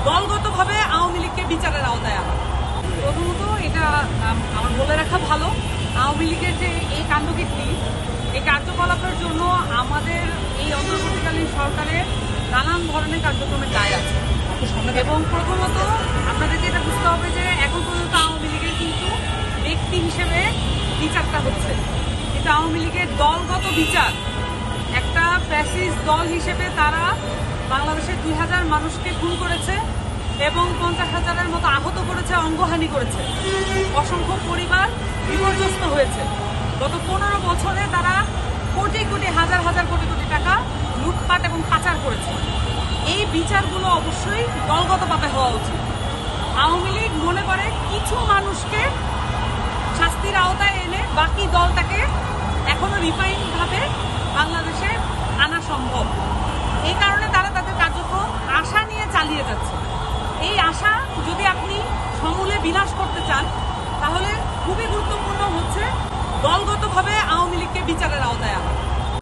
দলগতভাবে আওয়ামী লীগকে বিচারের আওতায় আনা। প্রথমত এটা আমার বলে রাখা ভালো, আওয়ামী লীগের যে এই কাণ্ডকীর্তি, এই কার্যকলাপের জন্য আমাদের এই অন্তর্বর্তীকালীন সরকারের নানান ধরনের কার্যক্রমের দায় আছে। এবং প্রথমত আপনাদেরকে এটা বুঝতে হবে যে এখন পর্যন্ত আওয়ামী লীগের কিন্তু ব্যক্তি হিসেবে বিচারটা হচ্ছে, কিন্তু আওয়ামী লীগের দলগত বিচার, একটা ফ্যাসিস্ট দল হিসেবে তারা বাংলাদেশের 2000 মানুষকে খুন করেছে এবং 50,000-এর মতো আহত করেছে, অঙ্গহানি করেছে, অসংখ্য পরিবার বিপর্যস্ত হয়েছে। গত 15 বছরে তারা কোটি কোটি হাজার হাজার কোটি কোটি টাকা লুটপাট এবং পাচার করেছে। এই বিচারগুলো অবশ্যই দলগতভাবে হওয়া উচিত। আওয়ামী লীগ মনে করে কিছু মানুষকে শাস্তির আওতায় এনে বাকি দলটাকে এখনো রিফাইনভাবে বাংলাদেশে আনা সম্ভব। এই কারণে তারা তাদের কার্যক্রম আশা নিয়ে চালিয়ে যাচ্ছে। এই আশা যদি আপনি সমূলে বিনাশ করতে চান, তাহলে খুবই গুরুত্বপূর্ণ হচ্ছে দলগতভাবে আওয়ামী লীগকে বিচারের আওতায় আনা।